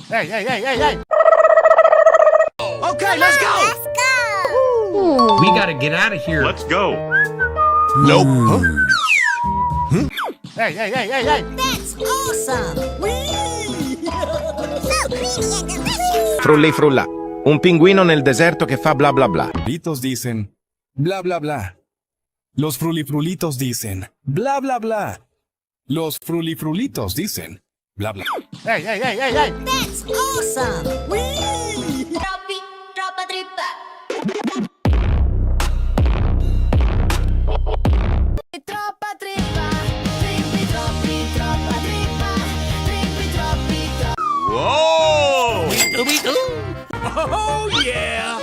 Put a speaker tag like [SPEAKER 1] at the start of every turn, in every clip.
[SPEAKER 1] Hey, hey, hey, hey, hey! Okay, let's go!
[SPEAKER 2] Let's go!
[SPEAKER 3] We gotta get out of here.
[SPEAKER 4] Let's go.
[SPEAKER 1] Nope. Huh? Hey, hey, hey, hey, hey!
[SPEAKER 2] That's awesome! Whee! So creamy and delicious!
[SPEAKER 5] Frulli frulla, un pinguino nel deserto che fa bla bla bla.
[SPEAKER 6] Frulitos dicen bla bla bla. Los frullitos dicen bla bla bla. Los frulitos dicen bla bla.
[SPEAKER 1] Hey, hey, hey, hey, hey!
[SPEAKER 2] That's awesome! Whee!
[SPEAKER 7] Tropi, troppa trippa.
[SPEAKER 2] Troppa trippa! Trippi troppi, troppa trippa! Trippi troppi,
[SPEAKER 4] Whoa!
[SPEAKER 1] Oh, yeah!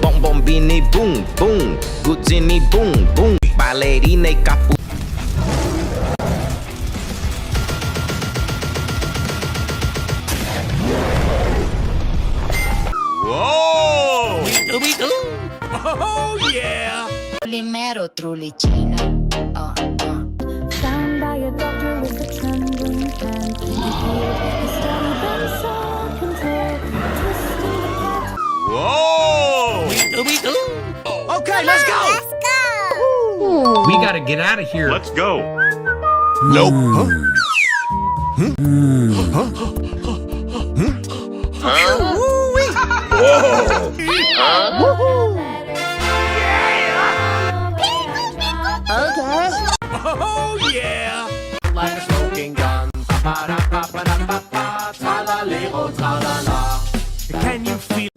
[SPEAKER 5] Bombombini boom boom, Gusini boom boom, Ballerina e cappucina.
[SPEAKER 4] Whoa!
[SPEAKER 1] Oh, yeah!
[SPEAKER 7] Limero trullicino. Oh, oh.
[SPEAKER 8] Found by a doctor with a trembling hand. He healed the steady then saw control. Twisting the pot.
[SPEAKER 4] Whoa!
[SPEAKER 1] Okay, let's go!
[SPEAKER 2] Let's go!
[SPEAKER 3] We gotta get out of here.
[SPEAKER 4] Let's go.
[SPEAKER 1] Nope. Oh, yeah! Like a smoking gun. Pa-da-pa-pa-da-pa-pa. Tralalero Tralala. Can you feel?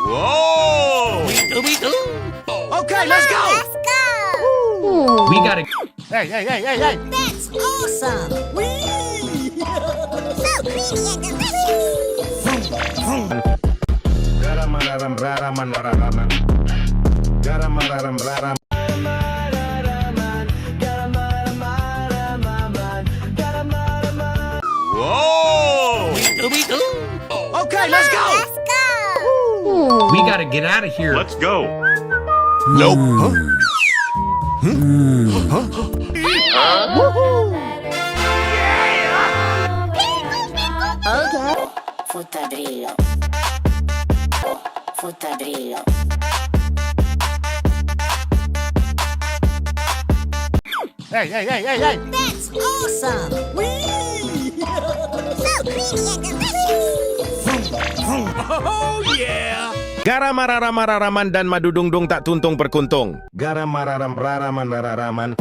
[SPEAKER 4] Whoa!
[SPEAKER 1] Okay, let's go!
[SPEAKER 2] Let's go!
[SPEAKER 3] We gotta.
[SPEAKER 1] Hey, hey, hey, hey, hey!
[SPEAKER 2] That's awesome! Whee! So creamy and delicious!
[SPEAKER 4] Whoa!
[SPEAKER 1] Okay, let's go!
[SPEAKER 2] Let's go!
[SPEAKER 3] We gotta get out of here.
[SPEAKER 4] Let's go.
[SPEAKER 1] Nope.
[SPEAKER 7] Futtadrillo. Futtadrillo.
[SPEAKER 1] Hey, hey, hey, hey, hey!
[SPEAKER 2] That's awesome! Whee! So creamy and delicious!
[SPEAKER 1] Oh, yeah!
[SPEAKER 5] Gara mararaman dan madudungdung tak tuntung perkuntung.
[SPEAKER 9] Gara mararam raraman raraman.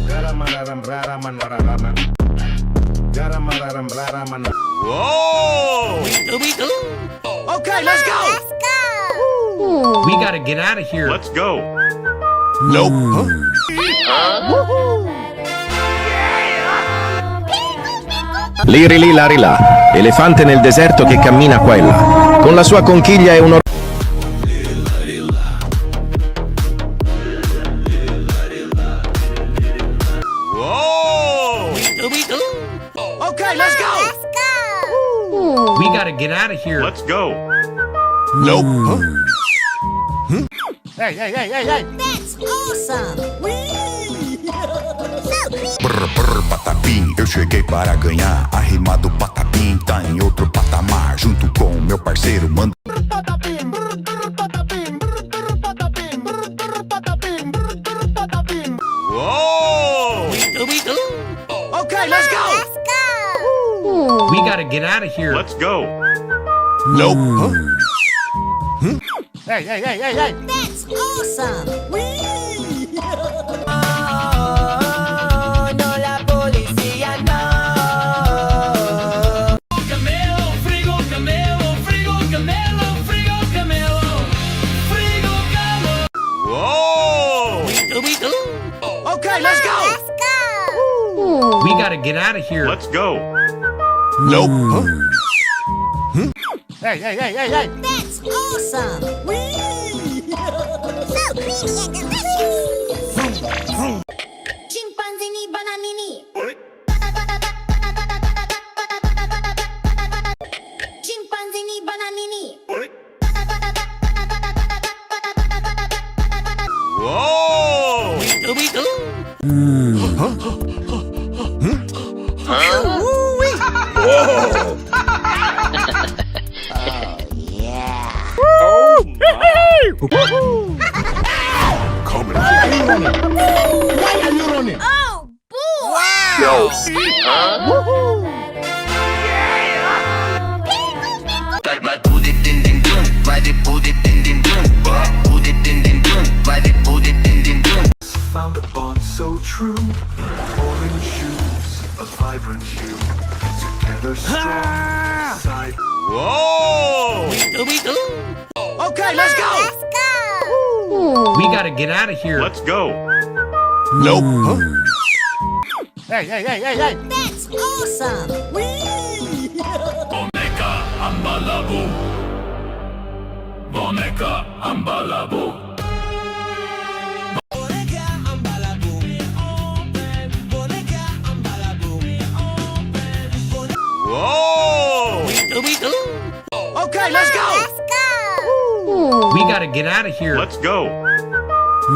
[SPEAKER 9] Gara mararam raraman raraman. Gara mararam raraman.
[SPEAKER 4] Whoa!
[SPEAKER 1] Okay, let's go!
[SPEAKER 2] Let's go!
[SPEAKER 3] We gotta get out of here.
[SPEAKER 4] Let's go.
[SPEAKER 1] Nope.
[SPEAKER 5] Lirili larila, elefante nel deserto che cammina qua e là. Con la sua conchiglia e un
[SPEAKER 4] Whoa!
[SPEAKER 1] Okay, let's go!
[SPEAKER 2] Let's go!
[SPEAKER 3] We gotta get out of here.
[SPEAKER 4] Let's go.
[SPEAKER 1] Nope. Hey, hey, hey, hey, hey!
[SPEAKER 2] That's awesome! Whee! So creamy!
[SPEAKER 10] Brr brr patapim, eu cheguei para ganhar. Arrimado patapim, tá em outro patamar. Junto com meu parceiro, manda.
[SPEAKER 1] Patapim, brr, brr, patapim, brr, brr, patapim, brr, brr, patapim, brr, brr, patapim.
[SPEAKER 4] Whoa!
[SPEAKER 1] Okay, let's go!
[SPEAKER 2] Let's go!
[SPEAKER 3] We gotta get out of here.
[SPEAKER 4] Let's go.
[SPEAKER 1] Nope. Hey, hey, hey, hey, hey!
[SPEAKER 2] That's awesome! Whee!
[SPEAKER 7] No la policía no.
[SPEAKER 1] Camelo, Frigo Camelo, Frigo Camelo, Frigo Camelo, Frigo Camelo.
[SPEAKER 4] Whoa!
[SPEAKER 1] Okay, let's go!
[SPEAKER 2] Let's go!
[SPEAKER 3] We gotta get out of here.
[SPEAKER 4] Let's go.
[SPEAKER 1] Nope. Hey, hey, hey, hey, hey!
[SPEAKER 2] That's awesome! Whee! So creamy and delicious!
[SPEAKER 7] Chimpanzini, bananini. Chimpanzini, bananini.
[SPEAKER 4] Whoa!
[SPEAKER 9] Why are you running?
[SPEAKER 2] Oh, boy!
[SPEAKER 11] Found a bond so true. Orange shoes, a vibrant hue. Together strong. Side.
[SPEAKER 4] Whoa!
[SPEAKER 9] Okay, let's go.
[SPEAKER 2] Let's go!
[SPEAKER 3] We gotta get out of here.
[SPEAKER 4] Let's go.
[SPEAKER 9] Nope. Hey.
[SPEAKER 2] That's awesome! Whee!
[SPEAKER 11] Boneca, ambalabu. Boneca, ambalabu.
[SPEAKER 4] Whoa!
[SPEAKER 9] Okay, let's go.
[SPEAKER 2] Let's go!
[SPEAKER 3] We gotta get out of here.
[SPEAKER 4] Let's go.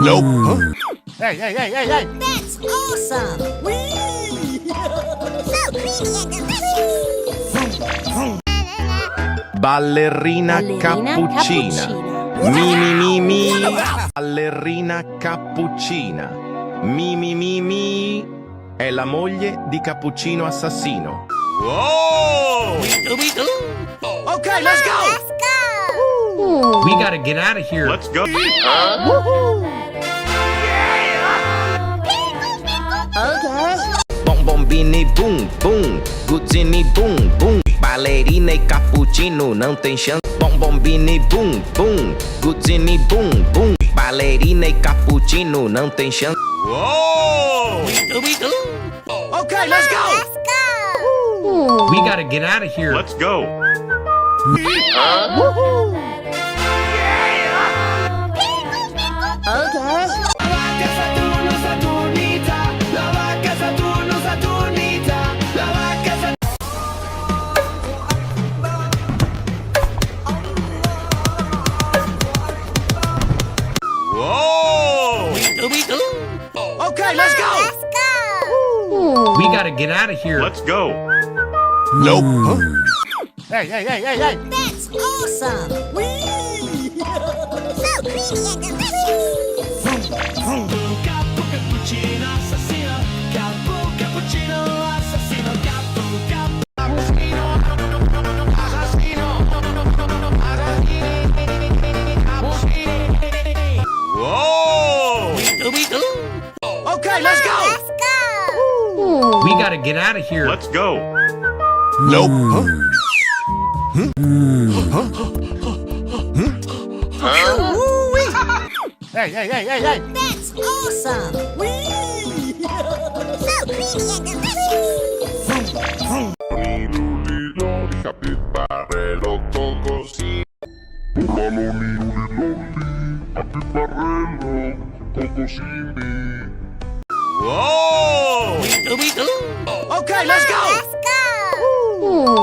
[SPEAKER 9] Nope. Hey.
[SPEAKER 2] That's awesome! Whee! So creamy and delicious!
[SPEAKER 5] Ballerina cappuccina. Mi. Ballerina cappuccina. Mi. È la moglie di Cappuccino assassino.
[SPEAKER 4] Whoa!
[SPEAKER 9] Okay, let's go.
[SPEAKER 2] Let's go!
[SPEAKER 3] We gotta get out of here.
[SPEAKER 4] Let's go.
[SPEAKER 5] Bombombini boom, Gusini boom. Ballerina e cappuccino não tem chance. Bombombini boom, Gusini boom. Ballerina e cappuccino não tem chance.
[SPEAKER 4] Whoa!
[SPEAKER 9] Okay, let's go.
[SPEAKER 2] Let's go!
[SPEAKER 3] We gotta get out of here.
[SPEAKER 4] Let's go. Whoa!
[SPEAKER 9] Okay, let's go.
[SPEAKER 2] Let's go!
[SPEAKER 3] We gotta get out of here.
[SPEAKER 4] Let's go.
[SPEAKER 9] Nope. Hey.
[SPEAKER 2] That's awesome! Whee! So creamy and delicious!
[SPEAKER 11] Cappuccina, assassino. Cappuccino, assassino.
[SPEAKER 4] Whoa!
[SPEAKER 9] Okay, let's go.
[SPEAKER 2] Let's go!
[SPEAKER 3] We gotta get out of here.
[SPEAKER 4] Let's go.
[SPEAKER 9] Nope. Hey.
[SPEAKER 2] That's awesome! Whee! So creamy and delicious!
[SPEAKER 11] Loliloli, cappucino, cocosino. Loliloli, cappucino, cocosini.
[SPEAKER 4] Whoa!
[SPEAKER 9] Okay, let's go.
[SPEAKER 2] Let's go!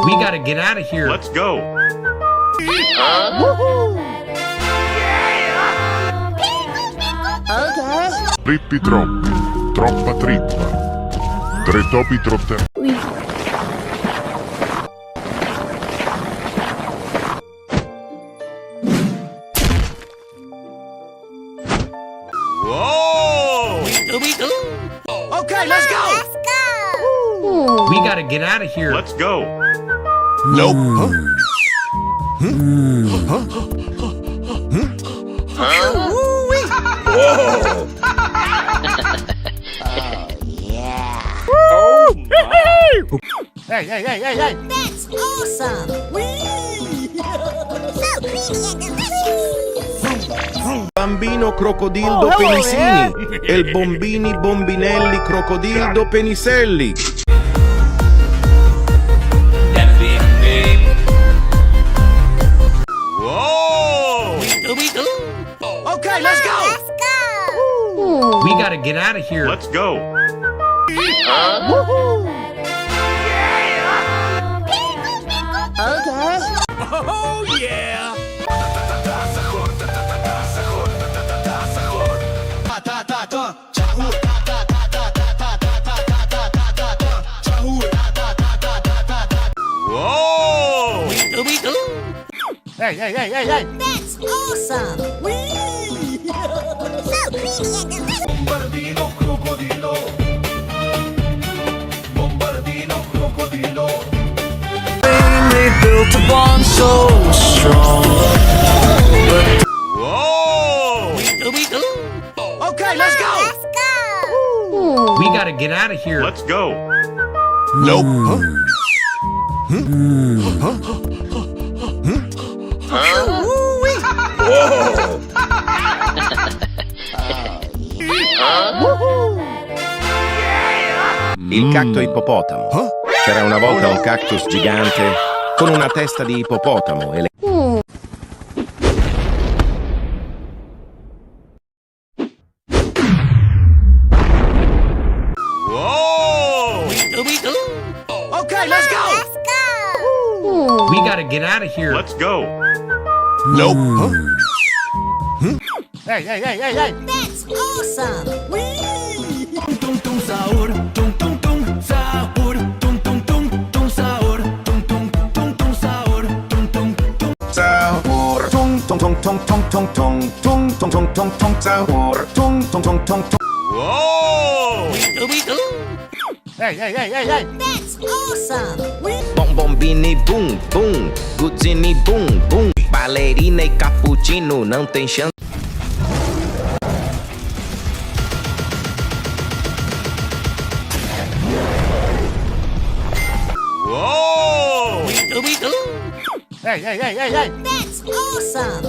[SPEAKER 3] We gotta get out of here.
[SPEAKER 4] Let's go.
[SPEAKER 11] Trippi Troppa trippa. Tre topi trotte.
[SPEAKER 4] Whoa!
[SPEAKER 9] Okay, let's go.
[SPEAKER 2] Let's go!
[SPEAKER 3] We gotta get out of here.
[SPEAKER 4] Let's go.
[SPEAKER 9] Nope. Hey.
[SPEAKER 2] That's awesome! Whee! So creamy and delicious!
[SPEAKER 5] Bambino Crocodilo Penisini e il Bombinelli Crocodilo Peniselli.
[SPEAKER 4] Whoa!
[SPEAKER 9] Okay, let's go.
[SPEAKER 2] Let's go!
[SPEAKER 3] We gotta get out of here.
[SPEAKER 4] Let's go.
[SPEAKER 9] Oh yeah. Hey, hey, hey, hey, hey.
[SPEAKER 2] That's awesome! Whee! So creamy and delicious!
[SPEAKER 11] Bombardino Crocodilo. Bombardino Crocodilo.
[SPEAKER 9] They built a bond so strong.
[SPEAKER 4] Whoa!
[SPEAKER 9] Okay, let's go.
[SPEAKER 2] Let's go!
[SPEAKER 3] We gotta get out of here.
[SPEAKER 4] Let's go.
[SPEAKER 9] Nope.
[SPEAKER 5] Il cacto ippopotamo. C'era una volta un cactus gigante con una testa di ippopotamo e le...
[SPEAKER 4] Whoa!
[SPEAKER 9] Okay, let's go.
[SPEAKER 2] Let's go!
[SPEAKER 3] We gotta get out of here.
[SPEAKER 4] Let's go.
[SPEAKER 9] Nope. Hey, hey, hey, hey, hey.
[SPEAKER 2] That's awesome! Whee!
[SPEAKER 11] Tung tung sahur. Tung tung sahur. Tung tung sahur. Tung tung sahur. Tung tung
[SPEAKER 10] Sahur. Tung tung tung tung tung tung tung tung tung tung tung tung sahur. Tung tung tung tung tung.
[SPEAKER 4] Whoa!
[SPEAKER 9] Hey, hey, hey, hey, hey.
[SPEAKER 2] That's awesome! Whee!
[SPEAKER 5] Bombombini bum bum, Gusini bum bum, Ballerina e cappuccino não tem chance.
[SPEAKER 4] Whoa!
[SPEAKER 9] Hey, hey, hey, hey, hey.
[SPEAKER 2] That's awesome!